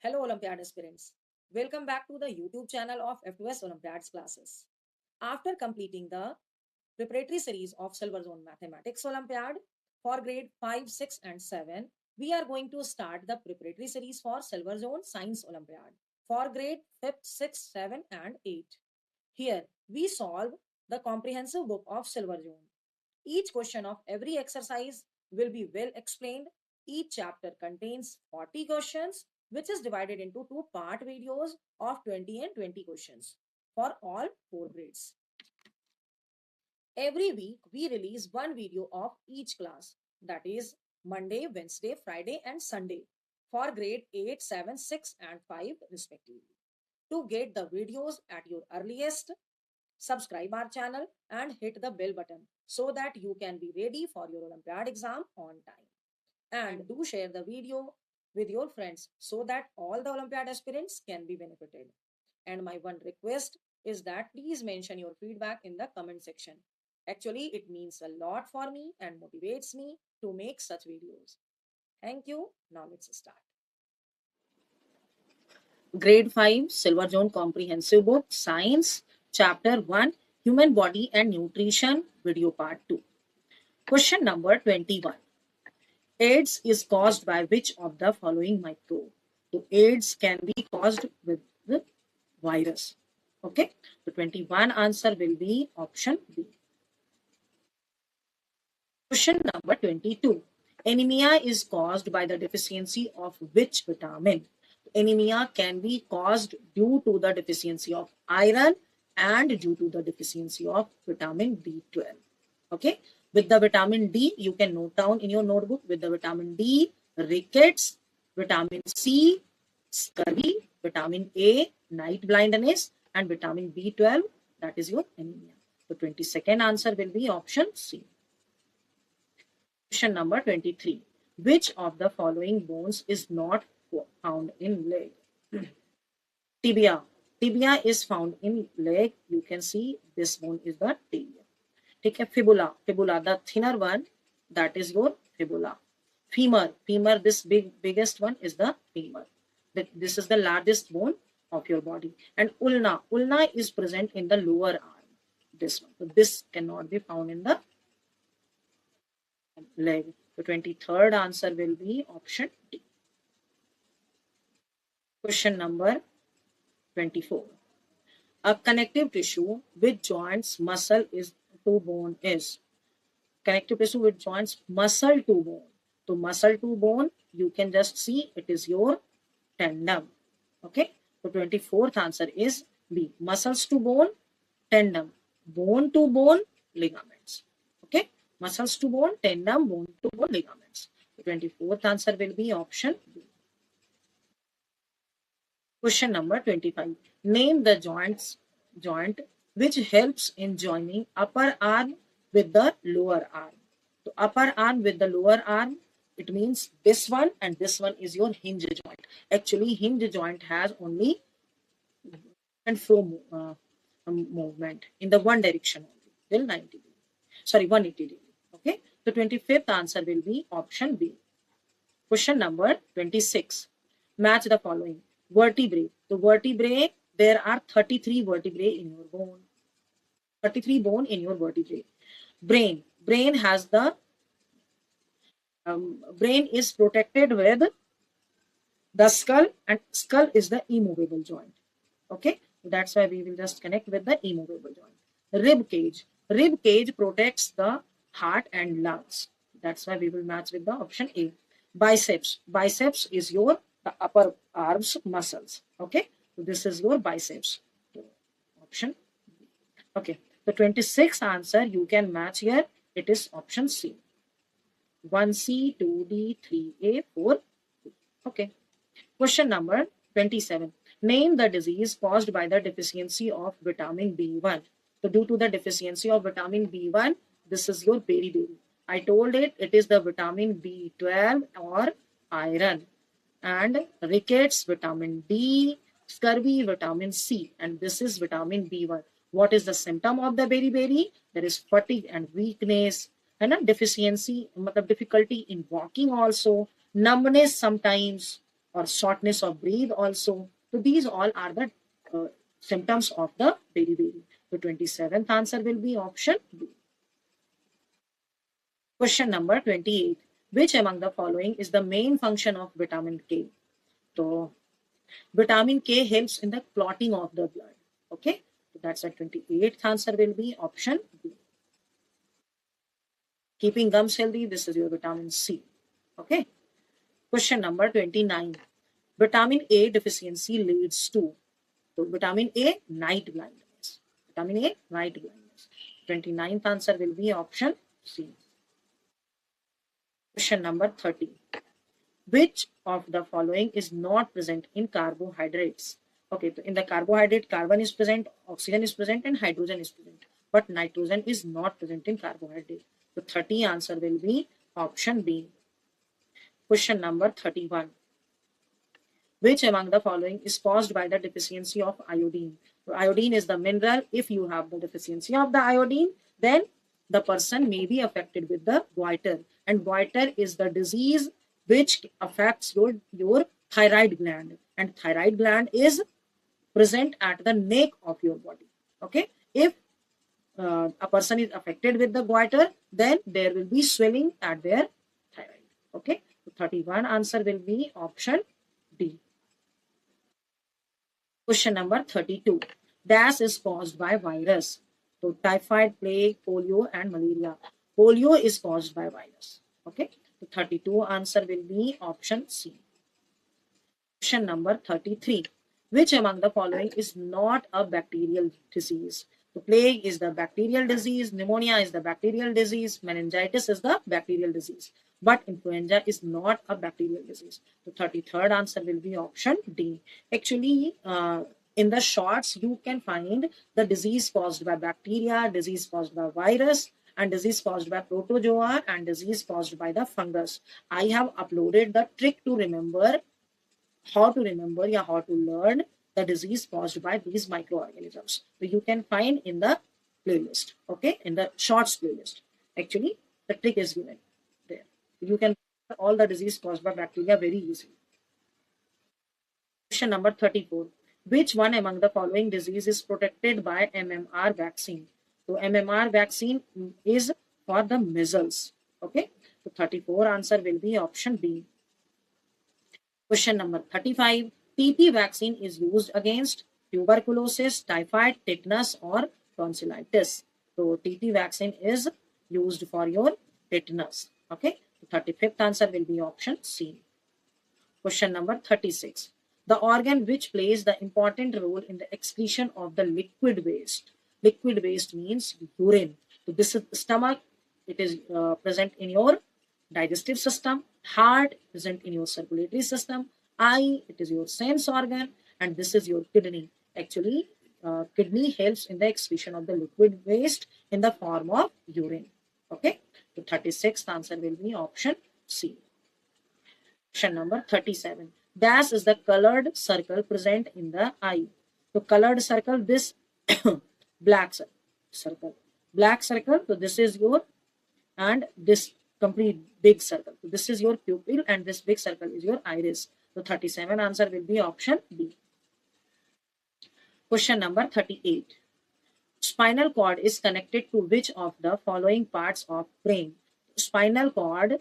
Hello, Olympiad aspirants. Welcome back to the YouTube channel of F2S Olympiads classes. After completing the preparatory series of Silver Zone Mathematics Olympiad for grade 5, 6, and 7, we are going to start the preparatory series for Silver Zone Science Olympiad for grade 5th, 6th, 7, and 8. Here, we solve the comprehensive book of Silver Zone. Each question of every exercise will be well explained. Each chapter contains 40 questions, which is divided into two part videos of 20 and 20 questions for all four grades. Every week, we release one video of each class, that is Monday, Wednesday, Friday, and Sunday for grade 8, 7, 6, and 5 respectively. To get the videos at your earliest, subscribe our channel and hit the bell button so that you can be ready for your Olympiad exam on time. And do share the video with your friends so that all the Olympiad aspirants can be benefited. And my one request is that please mention your feedback in the comment section. Actually, it means a lot for me and motivates me to make such videos. Thank you. Now let's start. Grade 5 Silver Zone Comprehensive Book Science Chapter 1 Human Body and Nutrition Video Part 2. Question number 21. AIDS is caused by which of the following microbe? So AIDS can be caused with the virus. Okay. So 21 answer will be option B. Question number 22. Anemia is caused by the deficiency of which vitamin? Anemia can be caused due to the deficiency of iron and due to the deficiency of vitamin B12. Okay. With the vitamin D, you can note down in your notebook with the vitamin D, rickets, vitamin C, scurvy, vitamin A, night blindness, and vitamin B12, that is your anemia. The 22nd answer will be option C. Question number 23. Which of the following bones is not found in leg? Tibia. Tibia is found in leg. You can see this bone is the tibia. Take a fibula. Fibula, the thinner one, that is your fibula. Femur. Femur, this biggest one is the femur. This is the largest bone of your body. And ulna. Ulna is present in the lower arm. This one. So this cannot be found in the leg. The 23rd answer will be option D. Question number 24. A connective tissue with joints, muscle is to bone is. Connective tissue with joints, muscle to bone. So muscle to bone, you can just see it is your tendon. Okay. So 24th answer is B. Muscles to bone, tendon. Bone to bone, ligaments. Okay. Muscles to bone, tendon, bone to bone, ligaments. The 24th answer will be option B. Question number 25. Name the joint which helps in joining upper arm with the lower arm. So upper arm with the lower arm, it means this one and this one is your hinge joint. Actually, hinge joint has only and flow movement in the one direction only till 90 degrees. Sorry, 180 degrees. Okay. The 25th answer will be option B. Question number 26. Match the following. Vertebrae. The vertebrae, there are 33 vertebrae in your bone. 33 bone in your vertebrae. Brain. Brain has the brain is protected with the skull, and skull is the immovable joint. Okay. That's why we will just connect with the immovable joint. Rib cage. Rib cage protects the heart and lungs. That's why we will match with the option A. Biceps. Biceps is your the upper arms muscles. Okay. So this is your biceps. Option B. Okay. The 26th answer you can match here. It is option C. 1C, 2D, 3A, 4. Okay. Question number 27. Name the disease caused by the deficiency of vitamin B1. So due to the deficiency of vitamin B1, this is your beriberi. I told it is the vitamin B12 or iron. And rickets, vitamin D, scurvy, vitamin C, and this is vitamin B1. What is the symptom of the beriberi? There is fatigue and weakness, and a deficiency, difficulty in walking also, numbness sometimes, or shortness of breath also. So these all are the symptoms of the beriberi. The 27th answer will be option B. Question number 28. Which among the following is the main function of vitamin K? So vitamin K helps in the clotting of the blood. Okay, so that's the 28th answer will be option B. Keeping gums healthy, this is your vitamin C. Okay. Question number 29. Vitamin A deficiency leads to. So vitamin A, night blindness. Vitamin A, night blindness. 29th answer will be option C. Question number 30. Which of the following is not present in carbohydrates? Okay, so in the carbohydrate, carbon is present, oxygen is present, and hydrogen is present. But nitrogen is not present in carbohydrate. So 30 answer will be option B. Question number 31. Which among the following is caused by the deficiency of iodine? So iodine is the mineral. If you have the deficiency of the iodine, then the person may be affected with the goiter. And goiter is the disease which affects your thyroid gland. And thyroid gland is present at the neck of your body. Okay. If a person is affected with the goiter, then there will be swelling at their thyroid. Okay. So 31 answer will be option D. Question number 32. Dash is caused by virus. So typhoid, plague, polio, and malaria. Polio is caused by virus. Okay. So 32 answer will be option C. Question number 33. Which among the following is not a bacterial disease? The plague is the bacterial disease, pneumonia is the bacterial disease, meningitis is the bacterial disease. But influenza is not a bacterial disease. The 33rd answer will be option D. Actually, in the shorts, you can find the disease caused by bacteria, disease caused by virus, and disease caused by protozoa, and disease caused by the fungus. I have uploaded the trick to remember how to remember or how to learn the disease caused by these microorganisms. So you can find in the playlist, okay, in the shorts playlist. Actually, the trick is given there. You can find all the disease caused by bacteria very easily. Question number 34. Which one among the following disease is protected by MMR vaccine? So MMR vaccine is for the measles. Okay. So 34 answer will be option B. Question number 35. TB vaccine is used against tuberculosis, typhoid, tetanus, or tonsillitis. So TB vaccine is used for your tetanus. Okay. The 35th answer will be option C. Question number 36. The organ which plays the important role in the excretion of the liquid waste. Liquid waste means urine. So this is stomach. It is present in your digestive system. Heart present in your circulatory system. Eye, it is your sense organ, and this is your kidney. Actually, kidney helps in the excretion of the liquid waste in the form of urine. Okay, the 36th answer will be option C. Question number 37. Dash is the colored circle present in the eye. So colored circle, this black circle. Black circle, so this is your, and this complete big circle. So this is your pupil and this big circle is your iris. So 37 answer will be option B. Question number 38. Spinal cord is connected to which of the following parts of brain? Spinal cord,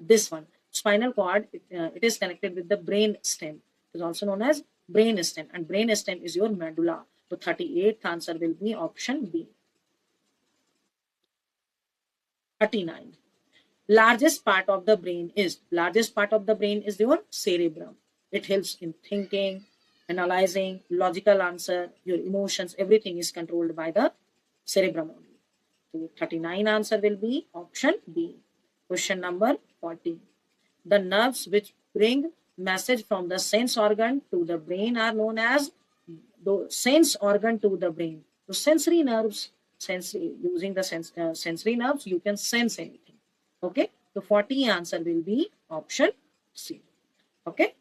this one. Spinal cord, it is connected with the brain stem. It is also known as brain stem, and brain stem is your medulla. So 38th answer will be option B. 39. Largest part of the brain is your cerebrum. It helps in thinking, analyzing, logical answer, your emotions, everything is controlled by the cerebrum only. So 39 answer will be option B. Question number 40. The nerves which bring message from the sense organ to the brain are known as the sense organ to the brain. So sensory nerves, using the sensory nerves, you can sense anything. Okay. The 40 answer will be option C. Okay.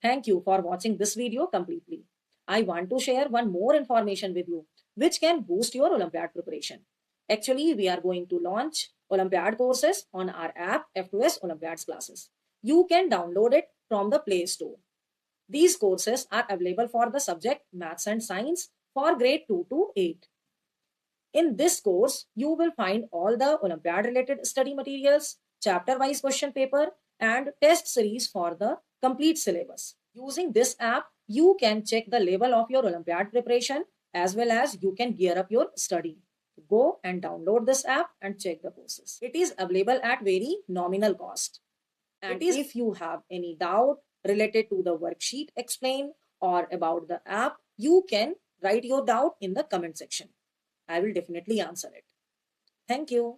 Thank you for watching this video completely. I want to share one more information with you, which can boost your Olympiad preparation. Actually, we are going to launch Olympiad courses on our app F2S Olympiads classes. You can download it from the Play Store. These courses are available for the subject Maths and Science for grade 2 to 8. In this course, you will find all the Olympiad related study materials, chapter wise question paper, and test series for the complete syllabus. Using this app, you can check the level of your Olympiad preparation as well as you can gear up your study. Go and download this app and check the courses. It is available at very nominal cost. And if you have any doubt related to the worksheet explained or about the app, you can write your doubt in the comment section. I will definitely answer it. Thank you.